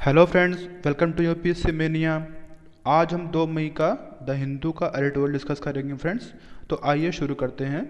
Hello friends, welcome to UPSC Mania. आज हम 2 मई का द हिंदू का एडिटोरियल डिस्कस करेंगे फ्रेंड्स। तो आइए शुरू करते हैं।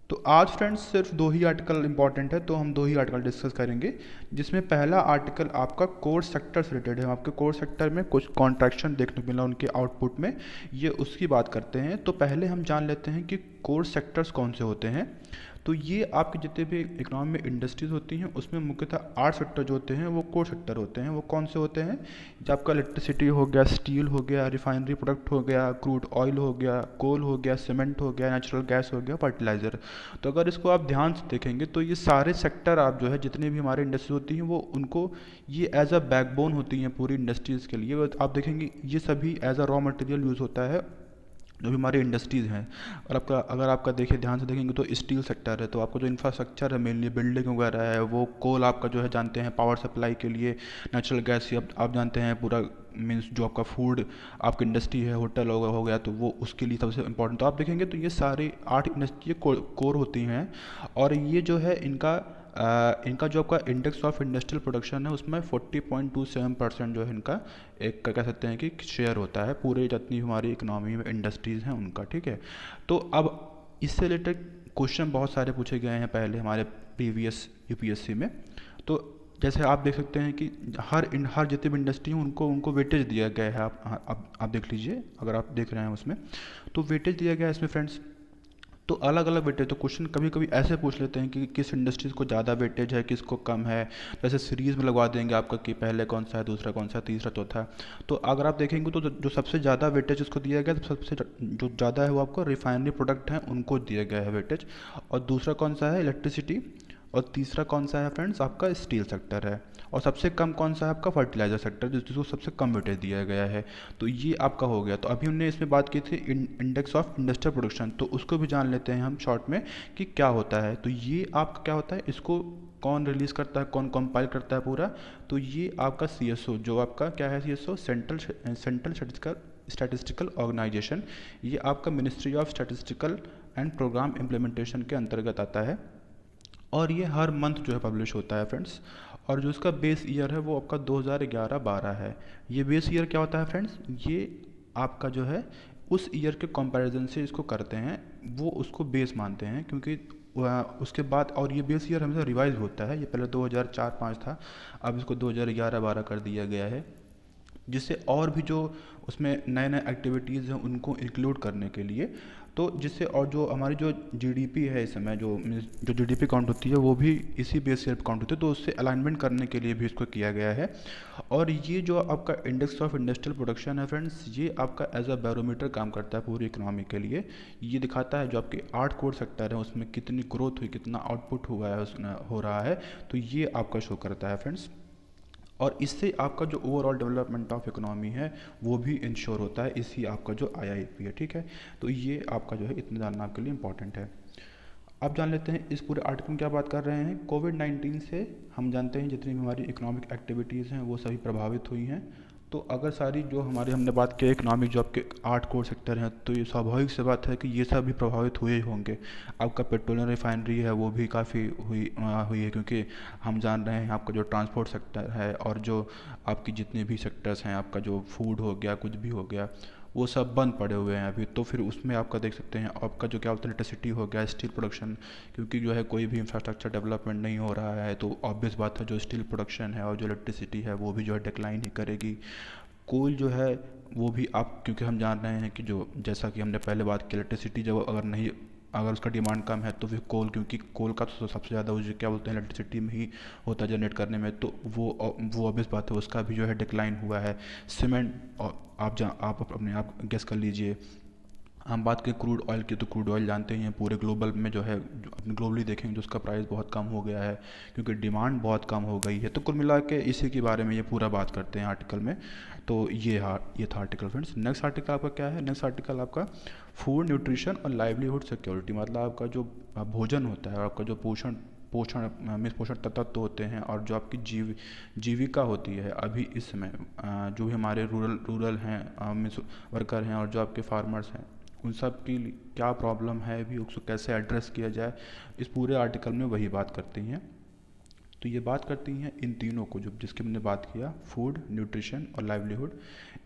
तो आज फ्रेंड्स सिर्फ 2 ही आर्टिकल इंपॉर्टेंट है, तो हम 2 ही आर्टिकल डिस्कस करेंगे। जिसमें पहला आर्टिकल आपका कोर सेक्टर से रिलेटेड है। आपके कोर सेक्टर में कुछ कॉन्ट्रैक्शन देखने को मिला उनके आउटपुट में, ये उसकी बात करते हैं। तो पहले हम जान लेते हैं कि कोर सेक्टर्स कौन से होते हैं। तो ये आपके जितने भी इकोनॉमी में इंडस्ट्रीज होती हैं उसमें मुख्यतः 8 सेक्टर जो होते हैं वो कोर सेक्टर होते हैं। वो कौन से होते हैं? जो आपका इलेक्ट्रिसिटी हो गया, स्टील हो गया, रिफाइनरी प्रोडक्ट हो गया, क्रूड ऑयल हो गया, कोल हो गया, सीमेंट हो गया, नेचुरल गैस हो गया, फर्टिलाइज़र। तो अगर इसको आप ध्यान से देखेंगे तो ये सारे सेक्टर आप जो है जितने भी हमारे इंडस्ट्री होती हैं वो उनको ये एज अ बैकबोन होती हैं पूरी इंडस्ट्रीज़ के लिए। आप देखेंगे ये सभी as a raw material use होता है जो भी हमारी इंडस्ट्रीज़ हैं। और आपका अगर आपका देखिए ध्यान से देखेंगे तो स्टील सेक्टर है, तो आपका जो इंफ्रास्ट्रक्चर है मेनली बिल्डिंग वगैरह है वो। कोल आपका जो है जानते हैं पावर सप्लाई के लिए। नेचुरल गैस आप जानते हैं पूरा मीन्स जो आपका फूड आपकी इंडस्ट्री है, होटल हो गया तो वो उसके लिए सबसे इम्पोर्टेंट। तो आप देखेंगे तो ये सारे 8 इंडस्ट्री कोर होती हैं। और ये जो है इनका जो आपका इंडेक्स ऑफ इंडस्ट्रियल प्रोडक्शन है उसमें 40.27% जो है इनका एक कह सकते हैं कि शेयर होता है पूरे जितनी हमारी इकोनॉमी में इंडस्ट्रीज़ हैं उनका। ठीक है, तो अब इससे रिलेटेड क्वेश्चन बहुत सारे पूछे गए हैं पहले हमारे प्रीवियस यूपीएससी में। तो जैसे आप देख सकते हैं कि हर जितनी भी इंडस्ट्री हैं उनको उनको वेटेज दिया गया है। आप देख लीजिए, अगर आप देख रहे हैं उसमें तो वेटेज दिया गया है इसमें फ्रेंड्स। तो अलग अलग वेटेज, तो क्वेश्चन कभी कभी ऐसे पूछ लेते हैं कि किस इंडस्ट्रीज़ को ज़्यादा वेटेज है, किसको कम है। जैसे सीरीज़ में लगवा देंगे आपका कि पहले कौन सा है, दूसरा कौन सा है, तीसरा चौथा। तो अगर आप देखेंगे तो जो सबसे ज़्यादा वेटेज उसको दिया गया, तो सबसे जो ज़्यादा है वो आपको रिफाइनरी प्रोडक्ट हैं उनको दिया गया है वेटेज। और दूसरा कौन सा है? इलेक्ट्रिसिटी। और तीसरा कौन सा है फ्रेंड्स? आपका स्टील सेक्टर है। और सबसे कम कौन सा है? आपका फर्टिलाइजर सेक्टर, जिसको सबसे कम वेटेज दिया गया है। तो ये आपका हो गया। तो अभी हमने इसमें बात की थी इंडेक्स ऑफ इंडस्ट्रियल प्रोडक्शन, तो उसको भी जान लेते हैं हम शॉर्ट में कि क्या होता है। तो ये आपका क्या होता है, इसको कौन रिलीज़ करता है, कौन कंपाइल करता है पूरा? तो ये आपका सीएसओ, जो आपका क्या है सीएसओ, सेंट्रल स्टैटिस्टिकल ऑर्गेनाइजेशन। ये आपका ministry of statistical and programme implementation के अंतर्गत आता है। और ये हर मंथ जो है पब्लिश होता है फ्रेंड्स। और जो इसका बेस ईयर है वो आपका 2011-12 है। ये बेस ईयर क्या होता है फ्रेंड्स? ये आपका जो है उस ईयर के कंपैरिजन से इसको करते हैं, वो उसको बेस मानते हैं क्योंकि उसके बाद। और ये बेस ईयर हमेशा रिवाइज होता है। ये पहले 2004-5 था, अब इसको 2011-12 कर दिया गया है, जिससे और भी जो उसमें नए नए एक्टिविटीज़ हैं उनको इंक्लूड करने के लिए। तो जिससे और जो हमारी जो जीडीपी है इस समय जो जीडीपी काउंट होती है वो भी इसी बेस से काउंट होती है, तो उससे अलाइनमेंट करने के लिए भी इसको किया गया है। और ये जो आपका इंडेक्स ऑफ इंडस्ट्रियल प्रोडक्शन है फ्रेंड्स, ये आपका एज अ बैरोमीटर काम करता है पूरी इकोनॉमी के लिए। ये दिखाता है जो आपके 8 कोर सेक्टर है उसमें कितनी ग्रोथ हुई, कितना आउटपुट हुआ है, उसमें हो रहा है। तो ये आपका शो करता है फ्रेंड्स। और इससे आपका जो ओवरऑल डेवलपमेंट ऑफ इकोनॉमी है वो भी इंश्योर होता है, इसी आपका जो आईआईपी है। ठीक है, तो ये आपका जो है इतना जानना आपके लिए इंपॉर्टेंट है। अब जान लेते हैं इस पूरे आर्टिकल में क्या बात कर रहे हैं। कोविड-19 से हम जानते हैं जितनी भी हमारी इकोनॉमिक एक्टिविटीज़ हैं वो सभी प्रभावित हुई हैं। तो अगर सारी जो हमारी हमने बात की इकोनॉमिक जो आपके 8 कोर सेक्टर हैं, तो ये स्वाभाविक सी बात है कि ये सब भी प्रभावित हुए होंगे। आपका पेट्रोलियम रिफाइनरी है वो भी काफ़ी हुई है, क्योंकि हम जान रहे हैं आपका जो ट्रांसपोर्ट सेक्टर है और जो आपकी जितने भी सेक्टर्स हैं, आपका जो फूड हो गया, कुछ भी हो गया, वो सब बंद पड़े हुए हैं अभी। तो फिर उसमें आपका देख सकते हैं आपका जो क्या बोलते हैं इलेक्ट्रिसिटी हो गया, स्टील प्रोडक्शन, क्योंकि जो है कोई भी इंफ्रास्ट्रक्चर डेवलपमेंट नहीं हो रहा है तो ऑब्वियस बात है जो स्टील प्रोडक्शन है और जो इलेक्ट्रिसिटी है वो भी जो है डिक्लाइन ही करेगी। कोल जो है वो भी आप, क्योंकि हम जान रहे हैं कि जो जैसा कि हमने पहले बात की, इलेक्ट्रिसिटी जब अगर उसका डिमांड कम है तो फिर कोल, क्योंकि कोल का तो सबसे ज़्यादा वो जो क्या बोलते हैं इलेक्ट्रिसिटी में ही होता है जनरेट करने में, तो वो ऑब्वियस बात है उसका भी जो है डिक्लाइन हुआ है। सीमेंट, और आप अपने आप गेस कर लीजिए। हम बात करें क्रूड ऑयल की, तो क्रूड ऑयल जानते ही हैं पूरे ग्लोबल में जो है, जो अपने ग्लोबली देखेंगे तो उसका प्राइस बहुत कम हो गया है क्योंकि डिमांड बहुत कम हो गई है। तो कुल मिला के इसी के बारे में ये पूरा बात करते हैं आर्टिकल में। तो ये था आर्टिकल फ्रेंड्स। नेक्स्ट आर्टिकल आपका क्या है? नेक्स्ट आर्टिकल आपका फूड न्यूट्रिशन और लाइवलीहुड सिक्योरिटी, मतलब आपका जो भोजन होता है, आपका जो पोषण पोषण मीन्स पोषण तत्व होते हैं और जो आपकी जीविका होती है अभी इस समय, जो भी हमारे रूरल हैं मीन्स वर्कर हैं और जो आपके फार्मर्स हैं, उन सब की क्या प्रॉब्लम है, भी उसको कैसे एड्रेस किया जाए, इस पूरे आर्टिकल में वही बात करती हैं। तो ये बात करती हैं इन तीनों को, जो जिसकी हमने बात किया, फूड, न्यूट्रिशन और लाइवलीहुड,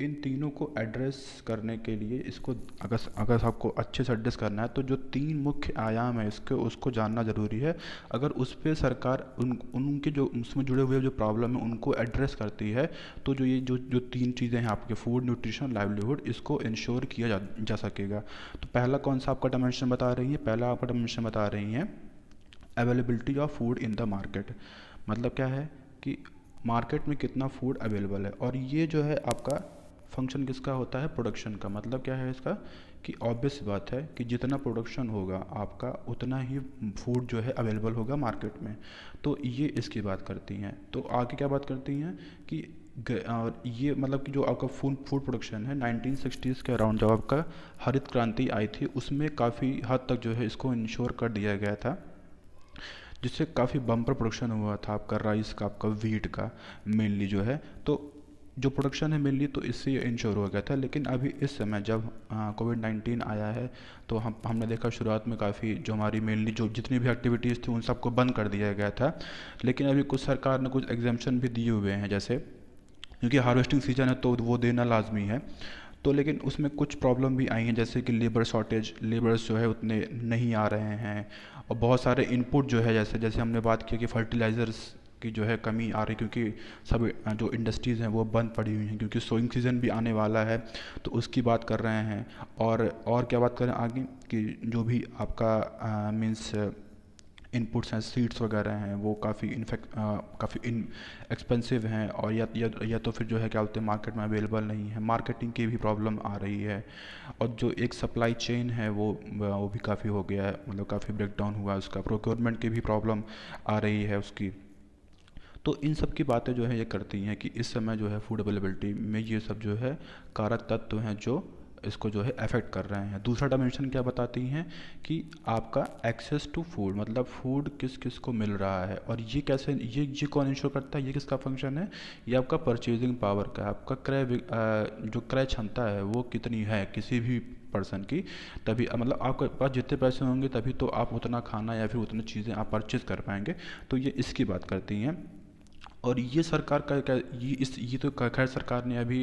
इन तीनों को एड्रेस करने के लिए इसको अगर अगर आपको अच्छे से एड्रेस करना है तो जो तीन मुख्य आयाम है इसके उसको जानना ज़रूरी है। अगर उस पर सरकार उनके जो उसमें जुड़े हुए जो प्रॉब्लम है उनको एड्रेस करती है तो जो ये जो जो तीन चीज़ें हैं आपके, फूड, न्यूट्रिशन, लाइवलीहुड, इसको इंश्योर किया जा सकेगा। तो पहला कौन सा आपका डायमेंशन बता रही है? पहला आपका डायमेंशन बता रही हैं availability of food in the market. मतलब क्या है कि मार्केट में कितना फूड अवेलेबल है, और ये जो है आपका फंक्शन किसका होता है? प्रोडक्शन का। मतलब क्या है इसका कि ऑब्वियस बात है कि जितना प्रोडक्शन होगा आपका उतना ही फूड जो है अवेलेबल होगा मार्केट में। तो ये इसकी बात करती हैं। तो आगे क्या बात करती हैं कि और ये मतलब कि जो आपका फूड प्रोडक्शन है 1960s के अराउंड जब आपका हरित क्रांति आई थी उसमें काफ़ी हद तक जो है इसको इंश्योर कर दिया गया था, जिससे काफ़ी बम्पर प्रोडक्शन हुआ था आपका राइस का, आपका वीट का मेनली जो है। तो जो प्रोडक्शन है मेनली तो इससे इंश्योर हो गया था। लेकिन अभी इस समय जब कोविड-19 आया है तो हमने देखा शुरुआत में काफ़ी जो हमारी मेनली जो जितनी भी एक्टिविटीज़ थी उन सबको बंद कर दिया गया था। लेकिन अभी कुछ सरकार ने कुछ एग्जाम्पशन भी दिए हुए हैं, जैसे क्योंकि हार्वेस्टिंग सीजन है तो वो देना लाजमी है। तो लेकिन उसमें कुछ प्रॉब्लम भी आई हैं, जैसे कि लेबर शॉर्टेज, लेबर्स जो है उतने नहीं आ रहे हैं, और बहुत सारे इनपुट जो है जैसे जैसे हमने बात की कि फर्टिलाइज़र्स की जो है कमी आ रही, क्योंकि सब जो इंडस्ट्रीज़ हैं वो बंद पड़ी हुई हैं, क्योंकि सोइंग सीज़न भी आने वाला है तो उसकी बात कर रहे हैं। और क्या बात करें आगे कि जो भी आपका मीन्स इनपुट्स हैं, सीड्स वगैरह हैं, वो काफ़ी काफ़ी एक्सपेंसिव हैं, और या तो फिर जो है क्या बोलते हैं मार्केट में अवेलेबल नहीं है, मार्केटिंग की भी प्रॉब्लम आ रही है, और जो एक सप्लाई चेन है वो भी काफ़ी हो गया है, मतलब काफ़ी ब्रेक डाउन हुआ है उसका, प्रोक्योरमेंट की भी प्रॉब्लम आ रही है उसकी। तो इन सब की बातें जो है ये करती हैं कि इस समय जो है फूड अवेलेबिलिटी में ये सब जो है कारक तत्व हैं जो इसको जो है अफेक्ट कर रहे हैं। दूसरा डायमेंशन क्या बताती हैं कि आपका एक्सेस टू फूड, मतलब फूड किस किस को मिल रहा है, और ये कैसे, ये कौन इंश्योर करता है, ये किसका फंक्शन है? ये आपका परचेजिंग पावर का, आपका जो क्रय क्षमता है वो कितनी है किसी भी पर्सन की, तभी मतलब आपके पास जितने पैसे होंगे तभी तो आप उतना खाना या फिर उतनी चीज़ें आप परचेज़ कर पाएंगे। तो ये इसकी बात करती हैं। और ये सरकार का ये तो खैर सरकार ने अभी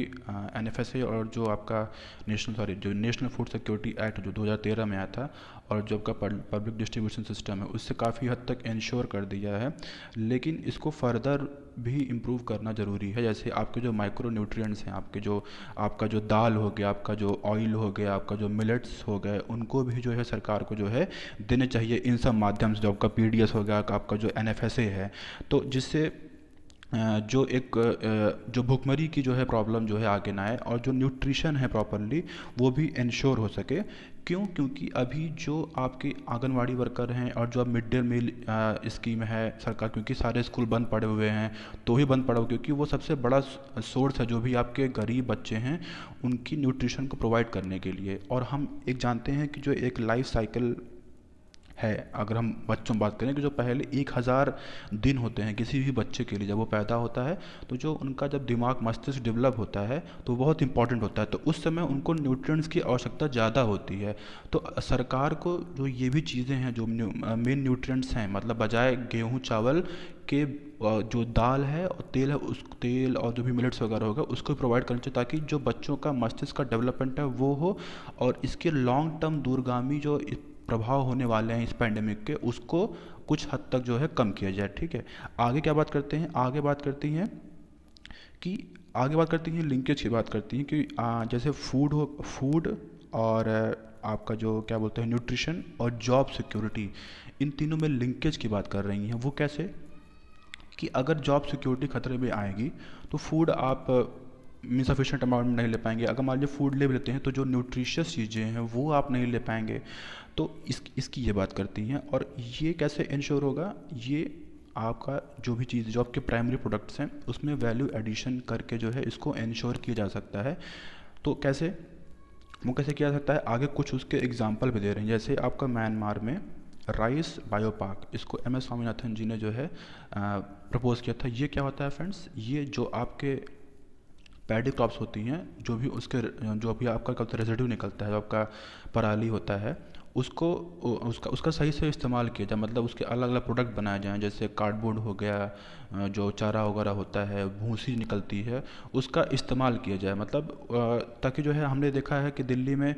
एनएफएसए और जो आपका जो नेशनल फूड सिक्योरिटी एक्ट जो 2013 में आया था, और जो आपका पब्लिक डिस्ट्रीब्यूशन सिस्टम है उससे काफ़ी हद तक इंश्योर कर दिया है। लेकिन इसको फर्दर भी इम्प्रूव करना ज़रूरी है। जैसे आपके जो माइक्रो न्यूट्रिएंट्स हैं, आपका जो दाल हो गया, आपका जो ऑयल हो गया, आपका जो मिलेट्स हो गए, उनको भी जो है सरकार को जो है देने चाहिए इन सब माध्यम से, जो आपका पीडीएस हो गया, आपका जो एनएफएसए है, तो जिससे जो भुखमरी की जो है प्रॉब्लम जो है आगे ना आए, और जो न्यूट्रिशन है प्रॉपरली वो भी इंश्योर हो सके। क्योंकि अभी जो आपके आंगनवाड़ी वर्कर हैं और जो अब मिड डे मील स्कीम है सरकार, क्योंकि सारे स्कूल बंद पड़े हुए हैं तो ही बंद पड़ा हुआ, क्योंकि वो सबसे बड़ा सोर्स है जो भी आपके गरीब बच्चे हैं उनकी न्यूट्रिशन को प्रोवाइड करने के लिए। और हम एक जानते हैं कि जो एक लाइफ साइकिल है, अगर हम बच्चों में बात करें कि जो पहले 1000 दिन होते हैं किसी भी बच्चे के लिए, जब वो पैदा होता है तो जो उनका जब दिमाग मस्तिष्क डेवलप होता है तो बहुत इंपॉर्टेंट होता है, तो उस समय उनको न्यूट्रिएंट्स की आवश्यकता ज़्यादा होती है। तो सरकार को जो ये भी चीज़ें हैं जो मेन न्यूट्रिएंट्स हैं, मतलब बजाय गेहूँ चावल के जो दाल है और तेल है, उस तेल और जो भी मिलेट्स वगैरह होगा उसको प्रोवाइड करना चाहिए, ताकि जो बच्चों का मस्तिष्क का डेवलपमेंट है वो हो, और इसके लॉन्ग टर्म दूरगामी जो प्रभाव होने वाले हैं इस पैंडेमिक के उसको कुछ हद तक जो है कम किया जाए। ठीक है, आगे क्या बात करते हैं? आगे बात करती हैं लिंकेज की बात करती हैं कि जैसे फूड और आपका जो क्या बोलते हैं न्यूट्रिशन और जॉब सिक्योरिटी, इन तीनों में लिंकेज की बात कर रही हैं। वो कैसे कि अगर जॉब सिक्योरिटी खतरे में आएगी तो फूड आप सफिशेंट अमाउंट में नहीं ले पाएंगे। अगर मान लीजिए फूड ले भी लेते हैं तो जो न्यूट्रिशियस चीज़ें हैं वो आप नहीं ले पाएंगे। तो इसकी ये बात करती हैं। और ये कैसे इंश्योर होगा? ये आपका जो भी चीज़, जो आपके प्राइमरी प्रोडक्ट्स हैं उसमें वैल्यू एडिशन करके जो है इसको इंश्योर किया जा सकता है। तो कैसे किया जा सकता है? आगे कुछ उसके एग्जाम्पल भी दे रहे हैं। जैसे आपका म्यांमार में राइस बायोपार्क, इसको एम एस स्वामीनाथन जी ने जो है प्रपोज किया था। ये क्या होता है फ्रेंड्स? ये जो आपके पैडी क्रॉप्स होती हैं, जो भी आपका रेजिड्यू निकलता है, जो आपका पराली होता है, उसको उसका उसका सही से इस्तेमाल किया जाए, मतलब उसके अलग अलग प्रोडक्ट बनाए जाएँ, जैसे कार्डबोर्ड हो गया, जो चारा वगैरह होता है, भूसी निकलती है, उसका इस्तेमाल किया जाए। मतलब ताकि जो है हमने देखा है कि दिल्ली में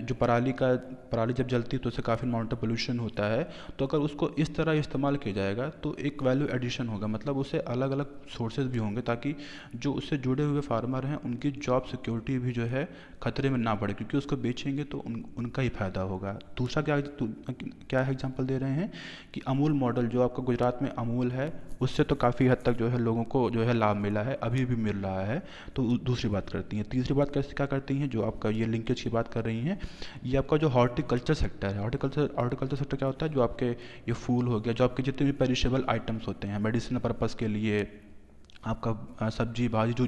जो पराली जब जलती है तो उससे काफ़ी अमाउंट ऑफ पोल्यूशन होता है। तो अगर उसको इस तरह इस्तेमाल किया जाएगा तो एक वैल्यू एडिशन होगा, मतलब उससे अलग अलग सोर्सेज भी होंगे, ताकि जो उससे जुड़े हुए फार्मर हैं उनकी जॉब सिक्योरिटी भी जो है खतरे में ना पड़े, क्योंकि उसको बेचेंगे तो उनका ही फ़ायदा होगा। दूसरा क्या है एग्जांपल दे रहे हैं कि अमूल मॉडल, जो आपका गुजरात में अमूल है, उससे तो काफ़ी हद तक जो है लोगों को जो है लाभ मिला है, अभी भी मिल रहा है। तो दूसरी बात करती हैं। तीसरी बात कैसे क्या करती हैं, जो आपका ये लिंकेज की बात कर रही हैं, ये आपका जो हॉर्टिकल्चर सेक्टर है, हॉर्टिकल्चर सेक्टर क्या होता है, जो आपके ये फूल हो गया, जो आपके जितने भी पेरिशेबल आइटम्स होते हैं मेडिसिनल पर्पज़ के लिए, आपका सब्जी भाजी जो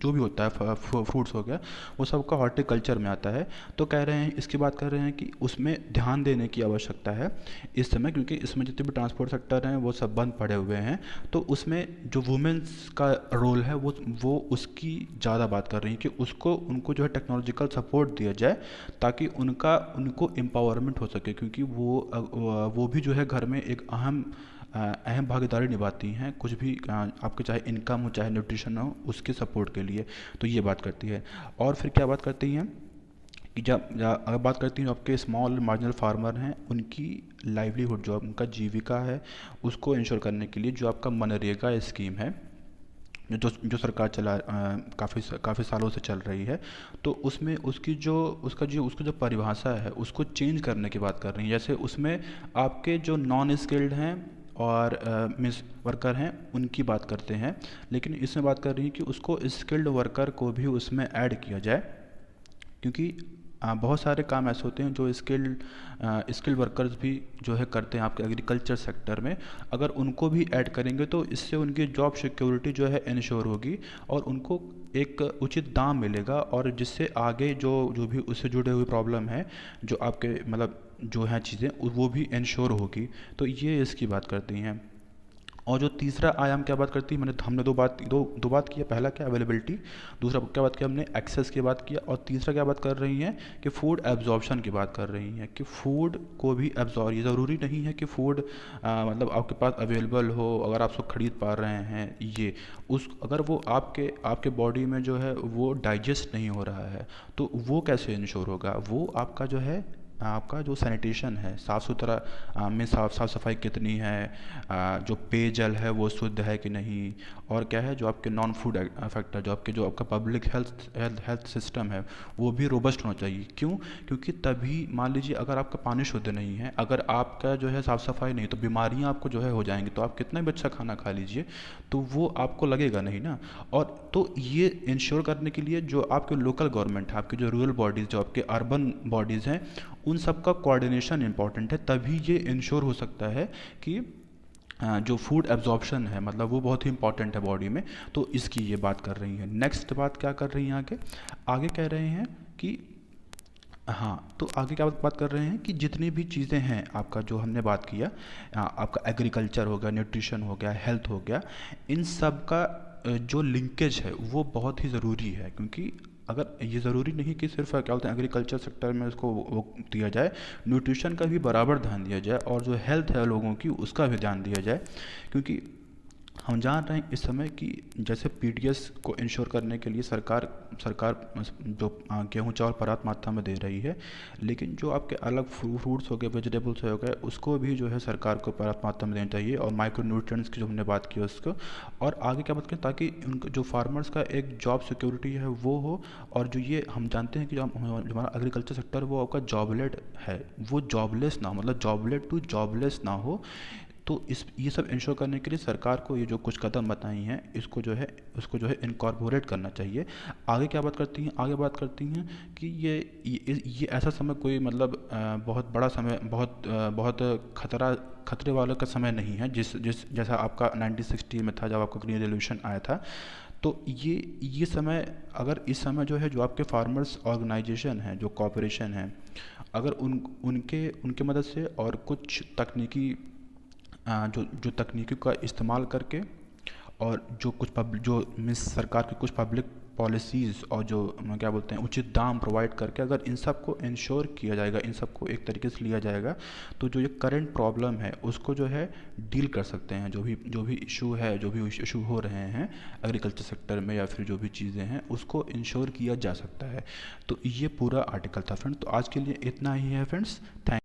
जो भी होता है, फ्रूट्स हो गया, वो सब का हॉर्टिकल्चर में आता है। तो कह रहे हैं, इसकी बात कर रहे हैं कि उसमें ध्यान देने की आवश्यकता है इस समय, क्योंकि इसमें जितने भी ट्रांसपोर्ट सेक्टर हैं वो सब बंद पड़े हुए हैं। तो उसमें जो वुमेन्स का रोल है वो उसकी ज़्यादा बात कर रही हैं कि उनको जो है टेक्नोलॉजिकल सपोर्ट दिया जाए, ताकि उनको एम्पावरमेंट हो सके, क्योंकि वो भी जो है घर में एक अहम भागीदारी निभाती हैं, कुछ भी आपके चाहे इनकम हो चाहे न्यूट्रिशन हो, उसके सपोर्ट के लिए। तो ये बात करती है। और फिर क्या बात करती हैं कि अगर बात करती हैं आपके स्मॉल मार्जिनल फार्मर हैं, उनकी लाइवलीहुड, जो उनका जीविका है, उसको इंश्योर करने के लिए जो आपका मनरेगा स्कीम है, जो सरकार काफ़ी सालों से चल रही है, तो उसमें उसका जो परिभाषा है उसको चेंज करने की बात कर रही है। जैसे उसमें आपके जो नॉन स्किल्ड हैं और मिस वर्कर हैं उनकी बात करते हैं, लेकिन इसमें बात कर रही है कि उसको स्किल्ड वर्कर को भी उसमें ऐड किया जाए, क्योंकि बहुत सारे काम ऐसे होते हैं जो स्किल्ड वर्कर्स भी जो है करते हैं आपके एग्रीकल्चर सेक्टर में। अगर उनको भी ऐड करेंगे तो इससे उनकी जॉब सिक्योरिटी जो है इंश्योर होगी, और उनको एक उचित दाम मिलेगा, और जिससे आगे जो भी उससे जुड़े हुए प्रॉब्लम है, जो आपके मतलब जो हैं चीज़ें, वो भी इंश्योर होगी। तो ये इसकी बात करती हैं। और जो तीसरा आयाम क्या बात करती है, हमने दो बात किया। पहला क्या, अवेलेबिलिटी। दूसरा क्या बात किया हमने, एक्सेस की बात किया। और तीसरा क्या बात कर रही हैं कि फूड एब्जॉर्प्शन की बात कर रही हैं, कि फूड को भी एब्जॉर्ब, ये ज़रूरी नहीं है कि फूड मतलब आपके पास अवेलेबल हो, अगर आप उसको खरीद पा रहे हैं, अगर वो आपके बॉडी में जो है वो डाइजेस्ट नहीं हो रहा है, तो वो कैसे इंश्योर होगा। वो आपका जो सैनिटेशन है, साफ़ सुथरा में साफ़ सफाई कितनी है, जो पेयजल है वो शुद्ध है कि नहीं, और क्या है जो आपके नॉन फूड फैक्टर, जो आपका पब्लिक हेल्थ सिस्टम है, वो भी रोबस्ट होना चाहिए। क्यों? क्योंकि तभी, मान लीजिए अगर आपका पानी शुद्ध नहीं है, अगर आपका जो है साफ़ सफाई नहीं, तो बीमारियां आपको जो है हो जाएंगी। तो आप कितना भी अच्छा खाना खा लीजिए, तो वो आपको लगेगा नहीं ना। और तो ये इंश्योर करने के लिए जो आपके लोकल गवर्नमेंट है, आपके जो रूरल बॉडीज़, जो आपके अर्बन बॉडीज़ हैं, उन सब का कोऑर्डिनेशन इंपॉर्टेंट है। तभी ये इंश्योर हो सकता है कि जो फूड एब्जॉर्प्शन है, मतलब वो बहुत ही इंपॉर्टेंट है बॉडी में। तो इसकी ये बात कर रही है। नेक्स्ट बात क्या कर रही हैं आगे कह रहे हैं कि हाँ, तो आगे क्या बात कर रहे हैं कि जितनी भी चीज़ें हैं, आपका जो हमने बात किया, आपका एग्रीकल्चर हो गया, न्यूट्रिशन हो गया, हेल्थ हो गया, इन सब का जो लिंकेज है वो बहुत ही ज़रूरी है। क्योंकि अगर ये ज़रूरी नहीं कि सिर्फ क्या बोलते हैं एग्रीकल्चर सेक्टर में उसको वो दिया जाए, न्यूट्रिशन का भी बराबर ध्यान दिया जाए, और जो हेल्थ है लोगों की उसका भी ध्यान दिया जाए। क्योंकि हम जान रहे हैं इस समय कि जैसे पीडीएस को इंश्योर करने के लिए सरकार सरकार जो गेहूँ चावल पर्याप्त मात्रा में दे रही है, लेकिन जो आपके अलग फ्रूट्स हो गए, वेजिटेबल्स हो गए, उसको भी जो है सरकार को पर्याप्त मात्रा में देना चाहिए, और माइक्रो न्यूट्रिएंट्स की जो हमने बात की उसको। और आगे क्या बात करें, ताकि उनका जो फार्मर्स का एक जॉब सिक्योरिटी है वो हो। और जो ये हम जानते हैं कि जो हमारा एग्रीकल्चर सेक्टर वो आपका जॉबलेट है, वो जॉबलेस ना हो, मतलब जॉबलेट टू जॉबलेस ना हो। तो ये सब इंश्योर करने के लिए सरकार को ये जो कुछ कदम बताई हैं, उसको जो है इनकॉर्पोरेट करना चाहिए। आगे क्या बात करती हैं, आगे बात करती हैं कि ये ऐसा समय कोई मतलब बहुत बड़ा समय, बहुत खतरे वाले का समय नहीं है, जैसा आपका 1960 में था, जब आपका ग्रीन रेवोल्यूशन आया था। तो ये समय, अगर इस समय जो है जो आपके फार्मर्स ऑर्गेनाइजेशन हैं, जो कॉरपोरेशन हैं, अगर उनके मदद से और कुछ तकनीकी जो तकनीकी का इस्तेमाल करके, और जो मीन्स सरकार की कुछ पब्लिक पॉलिसीज़ और जो क्या बोलते हैं उचित दाम प्रोवाइड करके अगर इन सब को इंश्योर किया जाएगा, इन सब को एक तरीके से लिया जाएगा, तो जो ये करंट प्रॉब्लम है उसको जो है डील कर सकते हैं। जो भी इशू है, जो भी इशू हो रहे हैं एग्रीकल्चर सेक्टर में या फिर जो भी चीज़ें हैं उसको इंश्योर किया जा सकता है। तो ये पूरा आर्टिकल था फ्रेंड। तो आज के लिए इतना ही है फ्रेंड्स। थैंक